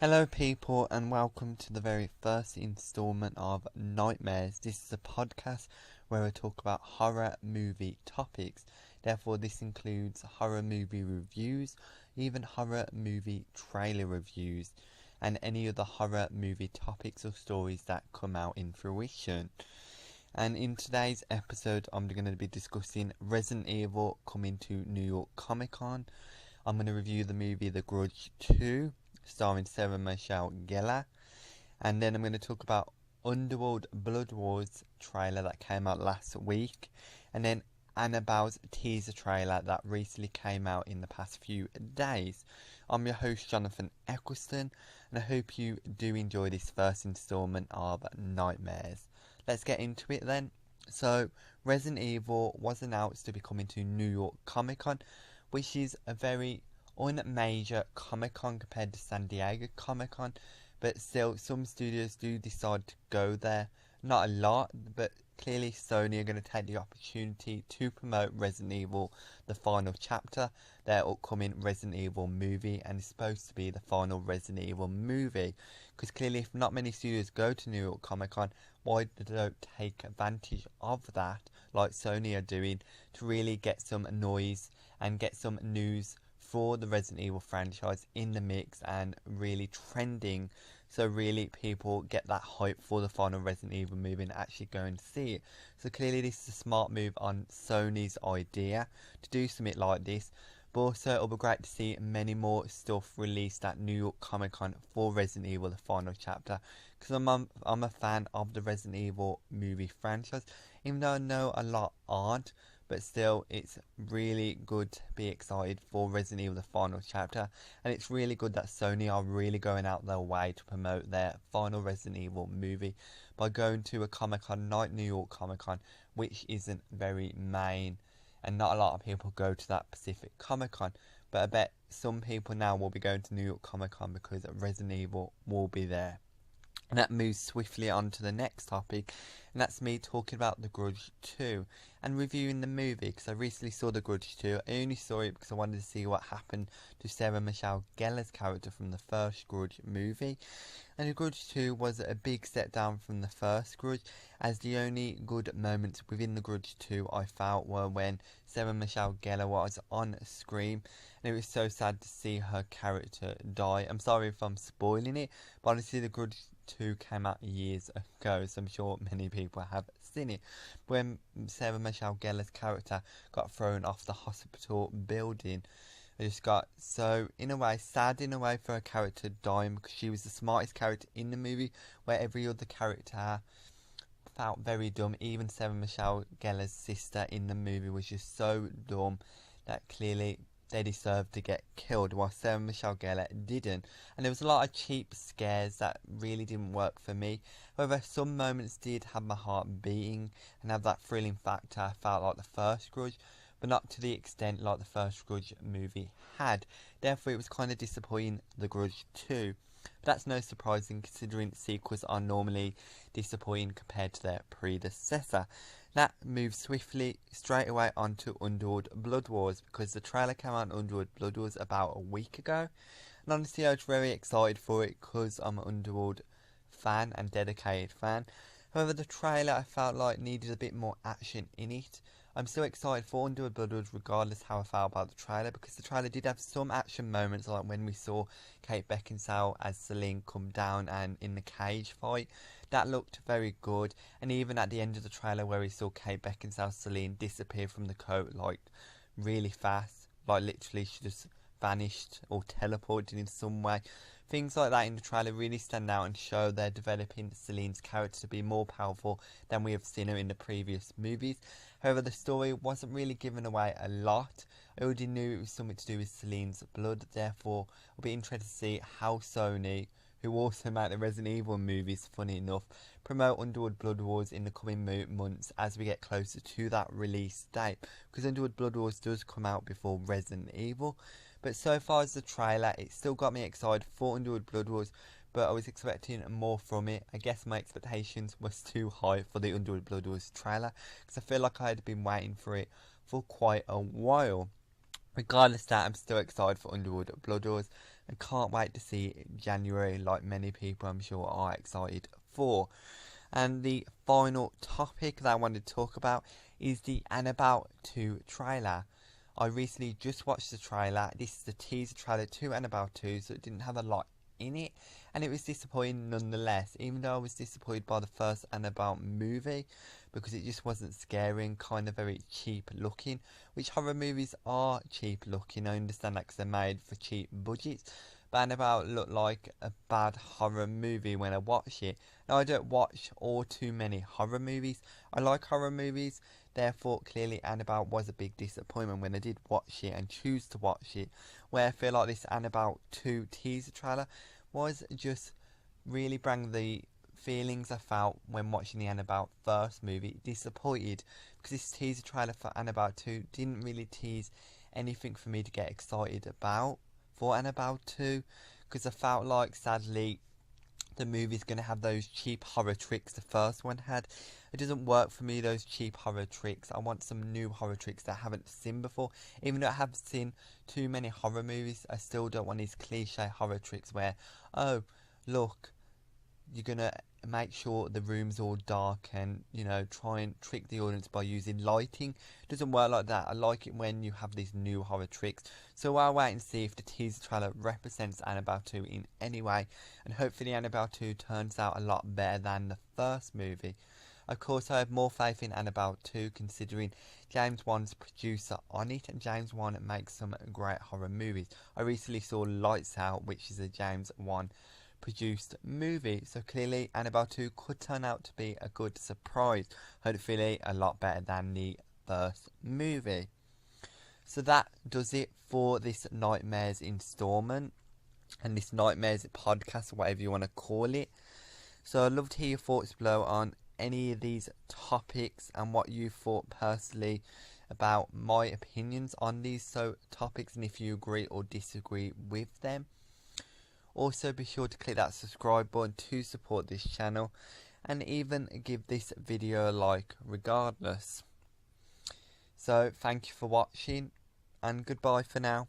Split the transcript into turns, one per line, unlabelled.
Hello people and welcome to the very first installment of Nightmares. This is a podcast where I talk about horror movie topics. Therefore this includes horror movie reviews, even horror movie trailer reviews, and any other horror movie topics or stories that come out in fruition. And in today's episode I'm going to be discussing Resident Evil coming to New York Comic Con. I'm going to review the movie The Grudge 2, starring Sarah Michelle Gellar, and then I'm going to talk about Underworld Blood Wars trailer that came out last week, and then Annabelle's teaser trailer that recently came out in the past few days. I'm your host Jonathan Eccleston, and I hope you do enjoy this first installment of Nightmares. Let's get into it then. So Resident Evil was announced to be coming to New York Comic Con, which is a very unmajor Comic Con compared to San Diego Comic Con, but still some studios do decide to go there. Not a lot, but clearly Sony are going to take the opportunity to promote Resident Evil The Final Chapter, their upcoming Resident Evil movie, and it's supposed to be the final Resident Evil movie, because clearly if not many studios go to New York Comic Con, why they don't take advantage of that like Sony are doing to really get some noise and get some news for the Resident Evil franchise in the mix and really trending, so really people get that hype for the final Resident Evil movie and actually go and see it. So clearly this is a smart move on Sony's idea to do something like this, but also it'll be great to see many more stuff released at New York Comic Con for Resident Evil The Final Chapter, because I'm a fan of the Resident Evil movie franchise, even though I know a lot aren't. But still, it's really good to be excited for Resident Evil The Final Chapter. And it's really good that Sony are really going out their way to promote their final Resident Evil movie by going to a Comic Con like New York Comic Con, which isn't very main. And not a lot of people go to that Pacific Comic Con. But I bet some people now will be going to New York Comic Con because Resident Evil will be there. And that moves swiftly on to the next topic, and that's me talking about The Grudge 2 and reviewing the movie, because I recently saw The Grudge 2. I only saw it because I wanted to see what happened to Sarah Michelle Gellar's character from the first Grudge movie. And The Grudge 2 was a big step down from the first Grudge, as the only good moments within The Grudge 2 I felt were when Sarah Michelle Gellar was on screen, and it was so sad to see her character die. I'm sorry if I'm spoiling it, but honestly The Grudge 2 came out years ago, so I'm sure many people have seen it. When Sarah Michelle Gellar's character got thrown off the hospital building, I just got so, in a way, sad in a way for her character dying, because she was the smartest character in the movie, where every other character felt very dumb. Even Sarah Michelle Gellar's sister in the movie was just so dumb that clearly they deserved to get killed, while Sarah Michelle Gellar didn't. And there was a lot of cheap scares that really didn't work for me. However, some moments did have my heart beating and have that thrilling factor I felt like the first Grudge, but not to the extent like the first Grudge movie had. Therefore it was kind of disappointing, The Grudge 2. But that's no surprising, considering sequels are normally disappointing compared to their predecessor. That moves swiftly straight away onto Underworld Blood Wars, because the trailer came out on Underworld Blood Wars about a week ago. And honestly I was very excited for it because I'm an Underworld fan and dedicated fan. However, the trailer I felt like needed a bit more action in it. I'm still excited for Underworld Blood Wars regardless how I felt about the trailer, because the trailer did have some action moments, like when we saw Kate Beckinsale as Celine come down and in the cage fight. That looked very good, and even at the end of the trailer where we saw Kate Beckinsale Celine disappear from the coat like really fast, like literally she just vanished or teleported in some way. Things like that in the trailer really stand out and show they're developing Celine's character to be more powerful than we have seen her in the previous movies. However, the story wasn't really giving away a lot. I already knew it was something to do with Celine's blood, therefore I'll be interested to see how Sony, who also make the Resident Evil movies, funny enough, promote Underworld Blood Wars in the coming months as we get closer to that release date, because Underworld Blood Wars does come out before Resident Evil. But so far as the trailer, it still got me excited for Underworld Blood Wars, but I was expecting more from it. I guess my expectations was too high for the Underworld Blood Wars trailer, because I feel like I had been waiting for it for quite a while. Regardless of that, I'm still excited for Underworld Blood Wars. and can't wait to see January like many people I'm sure are excited for. And the final topic that I wanted to talk about is the Annabelle 2 trailer. I recently just watched the trailer. This is the teaser trailer to Annabelle 2, so it didn't have a lot in it, and it was disappointing nonetheless, even though I was disappointed by the first Annabelle movie because it just wasn't scary and kind of very cheap looking, which horror movies are cheap looking. I understand that because they're made for cheap budgets, but Annabelle looked like a bad horror movie when I watched it. Now, I don't watch all too many horror movies. I like horror movies, therefore clearly Annabelle was a big disappointment when I did watch it and choose to watch it, where I feel like this Annabelle 2 teaser trailer was just really bring the feelings I felt when watching the Annabelle first movie. Disappointed because this teaser trailer for Annabelle 2 didn't really tease anything for me to get excited about for Annabelle 2, because I felt like sadly the movie's going to have those cheap horror tricks the first one had. It doesn't work for me, those cheap horror tricks. I want some new horror tricks that I haven't seen before. Even though I have seen too many horror movies, I still don't want these cliche horror tricks where, oh, look, you're going to make sure the room's all dark and, you know, try and trick the audience by using lighting. It doesn't work like that. I like it when you have these new horror tricks. So I'll wait and see if the teaser trailer represents Annabelle 2 in any way, and hopefully Annabelle 2 turns out a lot better than the first movie. Of course, I have more faith in Annabelle 2 considering James Wan's producer on it, and James Wan makes some great horror movies. I recently saw Lights Out, which is a James Wan produced movie, so clearly Annabelle 2 could turn out to be a good surprise, hopefully a lot better than the first movie. So that does it for this Nightmares installment and this Nightmares podcast, whatever you want to call it. So I'd love to hear your thoughts below on any of these topics and what you thought personally about my opinions on these topics, and if you agree or disagree with them. Also, be sure to click that subscribe button to support this channel, and even give this video a like regardless. So thank you for watching, and goodbye for now.